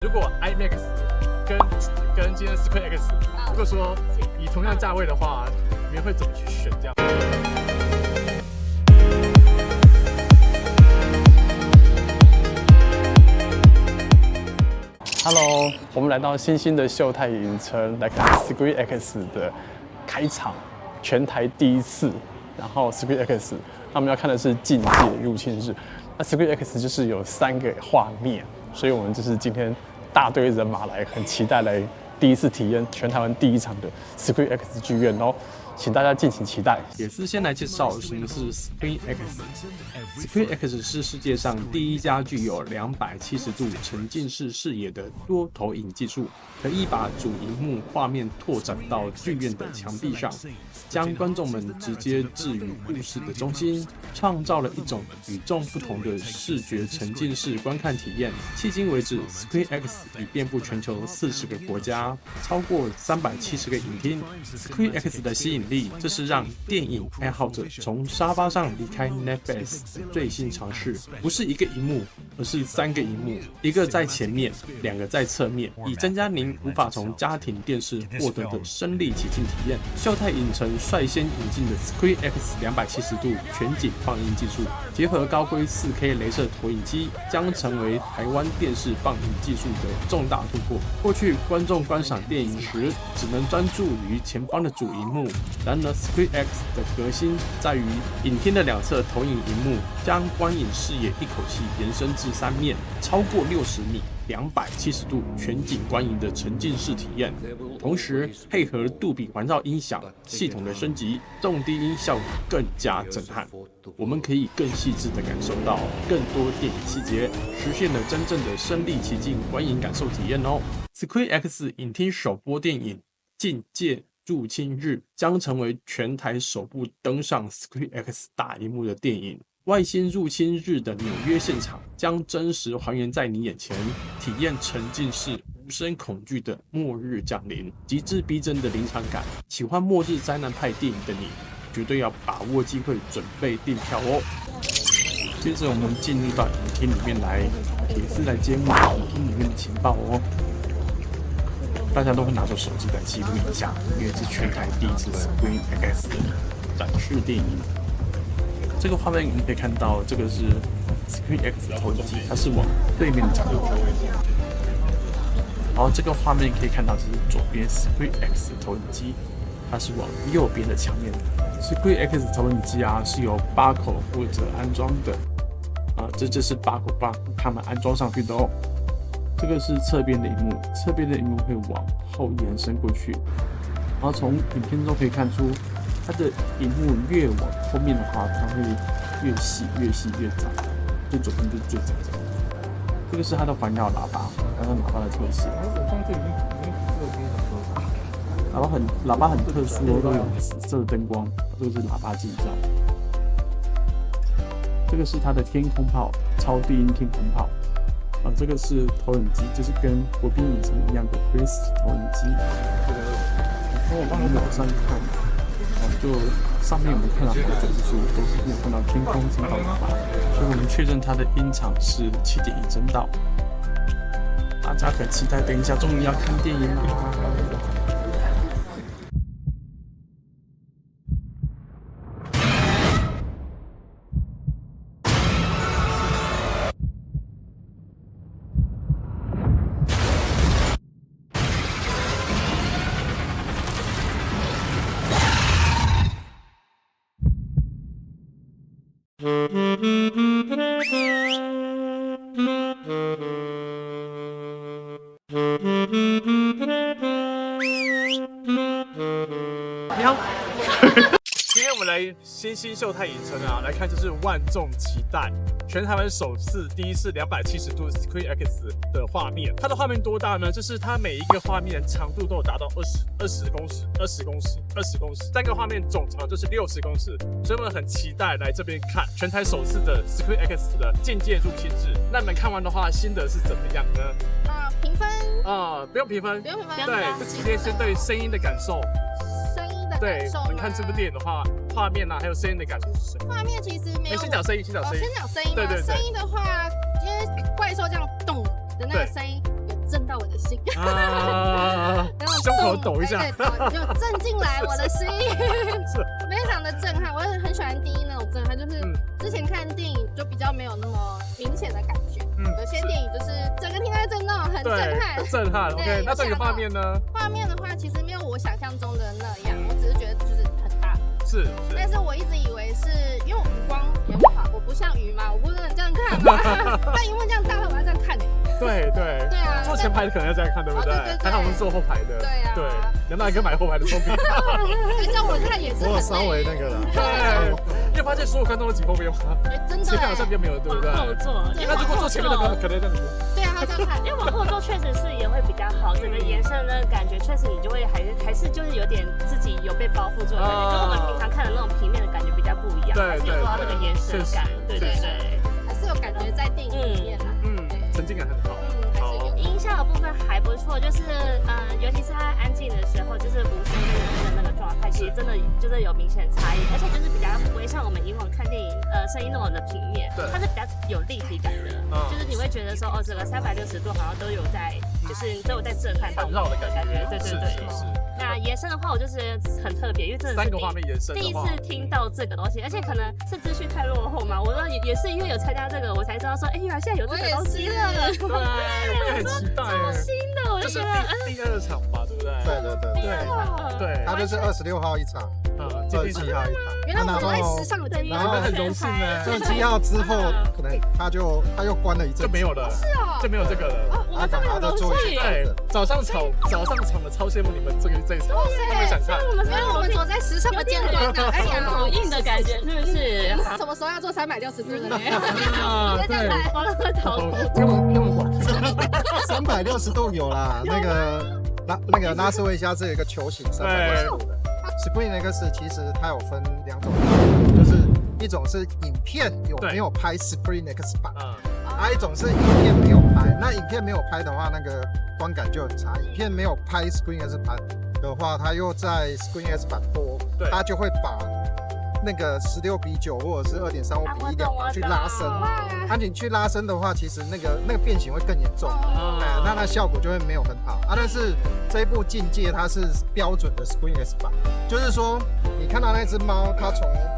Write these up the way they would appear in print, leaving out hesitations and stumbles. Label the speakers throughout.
Speaker 1: 如果 IMAX 跟今天 Square X， 如果说以同样价位的话，你们会怎么去选这样？Hello， 我们来到新兴的秀泰影城来看 Square X 的开场，全台第一次。然后 Square X， 他们要看的是《境界入侵日》。那 Square X 就是有3个画面，所以我们就是今天大堆人马来，很期待来第一次体验全台湾第一场的 Square X 剧院哦。请大家敬请期待。也是先来介绍什么是 Square X。Square X 是世界上第一家具有270度沉浸式视野的多投影技术，可以把主萤幕画面拓展到剧院的墙壁上，将观众们直接置于故事的中心，创造了一种与众不同的视觉沉浸式观看体验。迄今为止 ，Square X 已遍布全球40个国家，超过370个影厅。Square X 的吸引力，这是让电影爱好者从沙发上离开 Netflix 的最新尝试。不是一个萤幕，而是3个萤幕，一个在前面，2个在侧面，以增加您无法从家庭电视获得的身临其境体验。秀泰影城率先引进的 Square X 270度全景放映技术，结合高规 4K 雷射投影机，将成为台湾电视放映技术的重大突破。过去观众观赏电影时，只能专注于前方的主萤幕，然而 Square X 的革新在于影厅的2侧投影萤幕，将观影视野一口气延伸至3面，超过60米。270度全景观影的沉浸式体验，同时配合杜比环绕音响系统的升级，重低音效果更加震撼。我们可以更细致地感受到更多电影细节，实现了真正的身临其境观影感受体验哦。Square X 影厅首播电影《境界入侵日》将成为全台首部登上 Square X 大荧幕的电影。外星入侵日的纽约现场将真实还原在你眼前，体验沉浸式无声恐惧的末日降临，极致逼真的临场感。喜欢末日灾难派电影的你，绝对要把握机会，准备订票哦。接着我们进入到影厅里面来，铁丝来揭幕影厅里面的情报哦。大家都会拿出手机来记录一下，因为是全台第一次 Square X 展示电影。这个画面你可以看到，这个是 Square X 投影机，它是往对面的角度。然后这个画面可以看到，这是左边 Square X 投影机，它是往右边的墙面。Square X 投影机啊，是由Barco负责安装的。这是Barco帮他们安装上去的哦。这个是侧边的萤幕，侧边的萤幕会往后延伸过去。然后从影片中可以看出，它的萤幕越往后面的话，它会越细越窄，最左边就最窄这样子。这个是它的环绕喇叭，然后喇叭的特色。喇叭很特殊哦，都有紫色灯光，这个是喇叭进照。这个是它的天空炮，超低音天空炮。这个是投影机，就是跟国宾影城一样的 Chris 投影机。然后我帮你往上看。就上面我们看到的整数都是没有看到天空声道喇叭，所以我们确认它的音场是7.1声道。大家很期待，等一下终于要看电影了。你好，今天我们来新兴秀泰影城啊，来看就是万众期待，全台湾首次第一次270度 Square X 的画面。它的画面多大呢？就是它每一个画面长度都有达到20公尺，20公尺，20公尺，3个画面总长就是60公尺，所以我们很期待来这边看全台首次的 Square X 的境界入侵日。那你们看完的话，心得是怎么样呢？
Speaker 2: 评分
Speaker 1: 不用评分，
Speaker 2: 不用评分，
Speaker 1: 对，就直接先对声音的感受。对，你看这部电影的话，画面啊，还有声音的感受是什么？
Speaker 2: 画面其实没有。
Speaker 1: 先讲声音，先讲声音。
Speaker 2: 先讲声音。对。声音的话，因为怪兽这样动的那个声音，有震到我的心，
Speaker 3: 胸口抖一下，
Speaker 2: 对，就震进来我的心，非常的震撼。我也很喜欢第一那种震撼，就是之前看电影就比较没有那么明显的感觉，有些电影就是整个厅在震动，很震撼，
Speaker 3: 震撼。OK， 那这个画面呢？
Speaker 2: 画面的话，其实没有我想象中的那样，我只是觉得就是很大。
Speaker 3: 是，
Speaker 2: 但是我一直以为是因为我余光也不好，我不像鱼嘛，我不能这样看嘛。但因为这样大，我要这样看
Speaker 3: 对啊，坐前排的可能要这样看，对不对？还好我们坐后排的。
Speaker 2: 对，
Speaker 3: 能不能跟买后排的聪明？
Speaker 2: 叫我看也是很累。
Speaker 4: 我稍微那个了。
Speaker 3: 对，因为发现所有观众都挤后面，
Speaker 2: 真的。
Speaker 3: 前面好像比较没有，对不对？
Speaker 5: 往后坐。
Speaker 3: 那如果坐前面的可能这样子。
Speaker 2: 对啊，他这样看，
Speaker 5: 因为往后坐确实是也会比较好，整个延伸的感觉确实你就会还是就是有点自己有被包覆住的感觉，跟我们平常看的那种平面的感觉比较不一样，还是有做到那个延伸感，对，
Speaker 2: 还是有感觉在电影里面啦，
Speaker 3: 沉浸感很好。
Speaker 5: 音效的部分还不错，就是尤其是它安静的时候，就是无声的那个状态，其实真的就是有明显差异，而且就是比较不会像我们以往看电影声音那种的平面，它是比较有立体感的，就是你会觉得说哦，这个360度好像都有在，就是都有在震撼到你的感觉，对。那延伸的话，我就觉得很特别，因为真的是
Speaker 3: 3个画面延伸
Speaker 5: 第一次听到这个东西，而且可能是资讯太落后嘛，我说也是因为有参加这个，我才知道说，哎，原来现在有这个东西了。
Speaker 3: 对，我也很期待。
Speaker 5: 超新的，我就觉得
Speaker 3: 第2场吧，对不对？
Speaker 4: 对，它就是26号一场，27号一场。
Speaker 2: 原来我们在时尚的电影，
Speaker 4: 然后
Speaker 3: 很荣幸呢。
Speaker 4: 27号之后，可能他又关了一阵，
Speaker 3: 就没有了，
Speaker 2: 是哦，
Speaker 3: 就没有这个了。
Speaker 2: 我们这么有荣幸，
Speaker 3: 对，早上场的超羡慕你们这一场，他们想看。
Speaker 2: 因为我们走在时尚的尖端呢，
Speaker 5: 哎呀，好硬的感觉，是不是？
Speaker 2: 什么时候要做360度的呢？
Speaker 3: 对，
Speaker 5: 我都会头
Speaker 4: 天文馆360度有啦，那个拉斯维加斯有一个球形360度的。Screen X 其实它有分2种，就是一种是影片有没有拍 Screen X 版，一种是影片没有拍。那影片没有拍的话，那个观感就很差。影片没有拍 Screen X 版的话，它又在 Screen X 版播，它就会把那个16:9或者是2.35:1两旁去拉伸。你去拉伸的话，其实那个变形会更严重，那效果就会没有很好啊。但是这一部《境界》它是标准的 Screen X 版，就是说你看到那只猫，它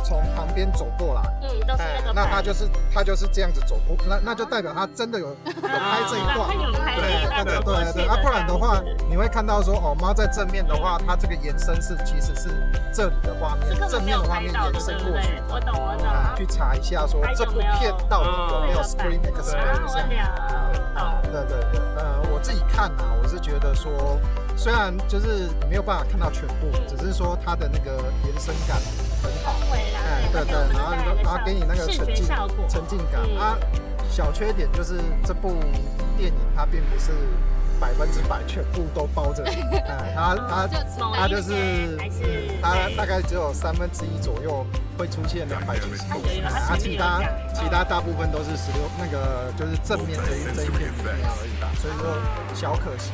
Speaker 4: 从旁边走过来，
Speaker 5: 都是那个，
Speaker 4: 那它就是这样子走过，那就代表它真的有拍这一段，对，不然的话你会看到说哦，猫在正面的话，它这个延伸其实是这里的画面，正面的画面延伸过去，
Speaker 5: 我懂，
Speaker 4: 去查一下说这部片到底有没有 Screen X 版这样。对，我自己看啊，我是觉得说，虽然就是没有办法看到全部，只是说它的那个延伸感很好，对，然后给你那个沉浸感啊。小缺点就是这部电影它并不是100%全部都包着，它就是它大概只有1/3左右会出现270度，其他大部分都是那个就是正面这一片那样而已吧，所以说小可惜。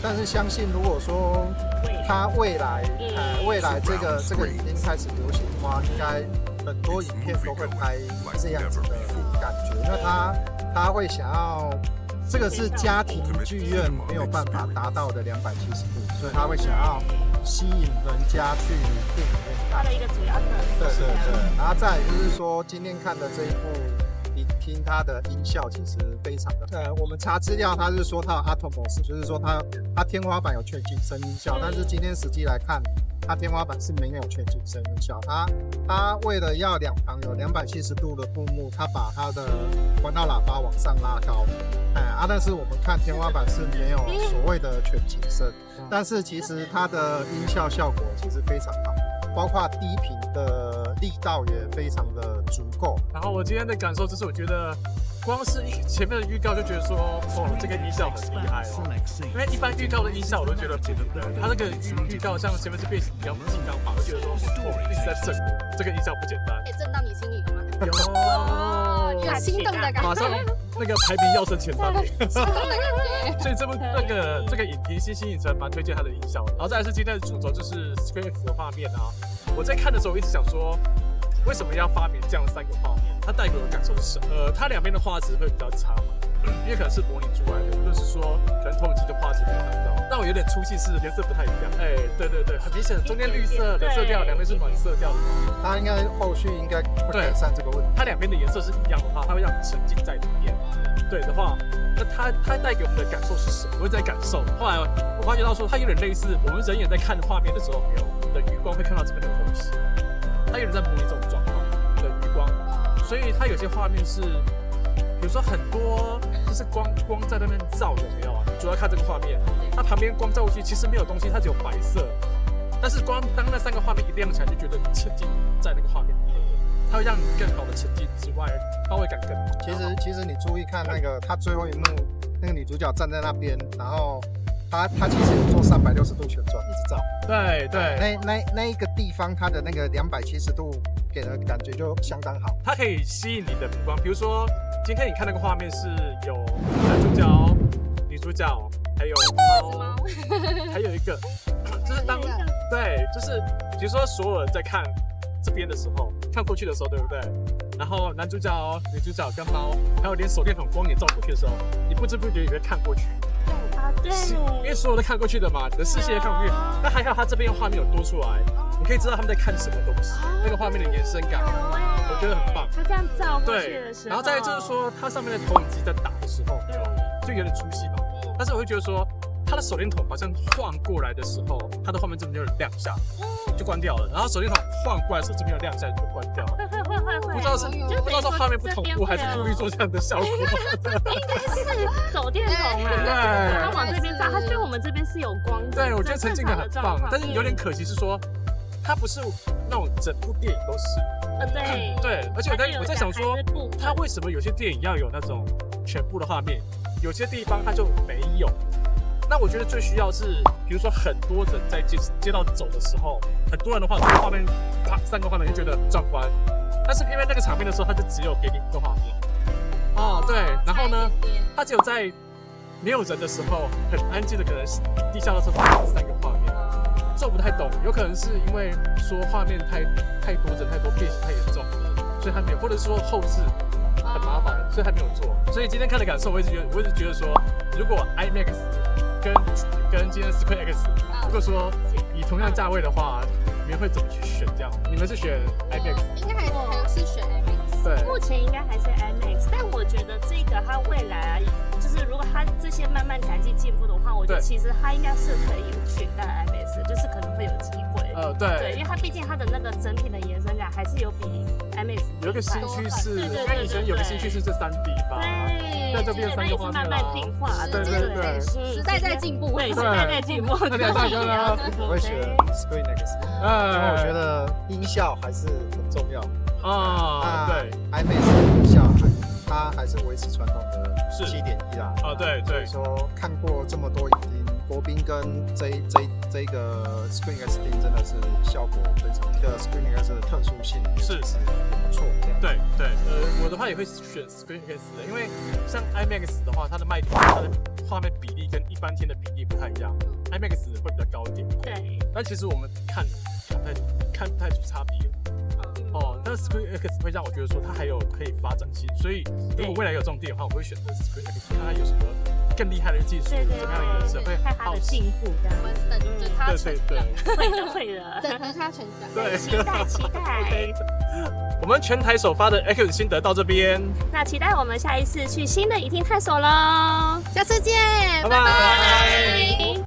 Speaker 4: 但是相信如果说它未来这个影片开始流行的话，应该很多影片都会拍这样子的感觉，因为他会想要。这个是家庭剧院没有办法达到的270度，所以他会想要吸引人家去电影院看。
Speaker 5: 它的一个主要特
Speaker 4: 色。对，然后再来就是说，今天看的这一部，你听它的音效其实非常的。我们查资料，它是说它有 Atmos， 就是说它天花板有全景声音效，但是今天实际来看，它天花板是没有全景声音效。它为了要两旁有270度的布幕，它把它的管道喇叭往上拉高。但是我们看天花板是没有所谓的全景声，但是其实它的音效效果其实非常好，包括低频的力道也非常的足够。
Speaker 3: 然后我今天的感受就是，我觉得光是前面的预告就觉得说，哦，这个音效很厉害哦。因为一般预告的音效我都觉得不得，它这个预告像前面是变形金刚嘛，我觉得说，一直在震我，这个音效不简单。
Speaker 2: 震到你心里了吗？
Speaker 3: 有
Speaker 2: 心动的感觉，
Speaker 3: 马上那个排名要升前3名。
Speaker 2: 心动的感觉。
Speaker 3: 所以这个影评新影城蛮推荐它的音效的。然后再来是今天的主轴就是 Screen X 的画面啊。我在看的时候我一直想说，为什么要发明这样3个画面？它带给我的感受是什么？它两边的画质会比较差嘛。因为可能是模拟出来的，就是说可能投影机的画质没有达到。但我有点出戏是颜色不太一样，哎，对对对，很明显，中间绿色的色调，两边是暖色调的。
Speaker 4: 它应该后续应该会改善这个问题。
Speaker 3: 它两边的颜色是一样的话，它会让你沉浸在里面。对的话，那它带给我们的感受是什么？我在感受。后来我发觉到说，它有点类似我们人眼在看画面的时候，没有我们的余光会看到这边的东西，它有点在模拟这种状况的余光，所以它有些画面是。比如说很多就是光在那边照的，没有啊？主要看这个画面，它旁边光照过去，其实没有东西，它只有白色。但是光当那3个画面一亮起来，就觉得你沉浸在那个画面里面，它会让你更好的沉浸之外，包围感更好。
Speaker 4: 其实你注意看那个，他最后一幕那个女主角站在那边，然后她其实有做360度旋转，一直照。
Speaker 3: 对对。
Speaker 4: 那一个地方，它的那个270度给的感觉就相当好。
Speaker 3: 它可以吸引你的目光，比如说。今天你看那个画面是有男主角、女主角，还有猫，还有一个，就是对，就是比如说所有人在看这边的时候，看过去的时候，对不对？然后男主角、女主角跟猫，还有连手电筒光也照过去的时候，你不知不觉也会看过去。
Speaker 5: 啊，对，
Speaker 3: 因为所有都看过去的嘛，你的视线也看过去。那还好，它这边画面有多出来，你可以知道他们在看什么东西，那个画面的延伸感。我觉得很棒，
Speaker 5: 它这样照过去的时候，
Speaker 3: 然后再来就是说，它上面的投影机在打的时候，就有点出戏嘛。但是我会觉得说，它的手电筒好像晃过来的时候，它的画面这边就有亮下，就关掉了。然后手电筒晃过来的时候，这边有亮下就关掉了。会，不知道是画面不同步，还是故意做这样的效果。
Speaker 5: 应该是手电筒啊，对，它往这边照，它所以我们这边是有光的。
Speaker 3: 对，我觉得沉浸感很棒，但是有点可惜是说，它不是那种整部电影都是。对，而且我在想说，它为什么有些电影要有那种全部的画面，有些地方它就没有？那我觉得最需要是，比如说很多人在街道走的时候，很多人的话，这个画面，啪3个画面就觉得很壮观，但是偏偏那个场面的时候，它就只有给你1个画面。哦，对，然后呢，它只有在没有人的时候，很安静的，可能地下道是放3个画面。这我不太懂，有可能是因为说画面太多人太多，变形太严重，所以他没有，或者说后置很麻烦，所以他没有做。所以今天看的感受，我一直觉得说，如果 IMAX 跟今天 Screen X， 如果说以同样价位的话，你们会怎么去选？这样，你们是选 IMAX？
Speaker 2: 应该还是选 IMAX。
Speaker 3: 对，
Speaker 5: 目前应该还是 IMAX， 但我觉得这个它未来啊，就是如果它这些慢慢展技进步的话，我觉得其实它应该是可以取代 IMAX， 就是可能会有机会。对，因为它毕竟它的那个整体的延伸感还是有比 IMAX
Speaker 3: 有一个新趋势，因为以前有个新趋势是3D 吧，那就变3个画面了。
Speaker 5: 慢慢进化，
Speaker 3: 对，
Speaker 2: 时代在进步，
Speaker 5: 对，时代在进步。
Speaker 3: 那2大哥呢？
Speaker 4: 我会选 Screen X， 因为我觉得音效还是很重要。
Speaker 3: 对
Speaker 4: ，IMAX 的音效它还是维持传统的7.1啦。
Speaker 3: 对，
Speaker 4: 所以说看过这么多影厅，国宾跟这个 Screen X 厅真的是效果非常，这个 Screen X 的特殊性是不错。
Speaker 3: 对，我的话也会选 Screen X 的，因为像 IMAX 的话，它的卖点，它的画面比例跟一般厅的比例不太一样，IMAX 会比较高一点。
Speaker 5: 对，
Speaker 3: 但其实我们看不太出差别。但是 Screen X 会让我觉得说它还有可以发展性，所以如果未来有这种店的话，我会选择 Screen X， 看它有什么更厉害的技术，怎么样的延伸，会
Speaker 5: 看它的进步的。
Speaker 2: 我们等着它成长，
Speaker 5: 会的，
Speaker 2: 等着它成长。
Speaker 5: 对，期待。
Speaker 3: 我们全台首发的 X 心得到这边，
Speaker 5: 那期待我们下一次去新的影厅探索喽，
Speaker 2: 下次见，
Speaker 3: 拜拜。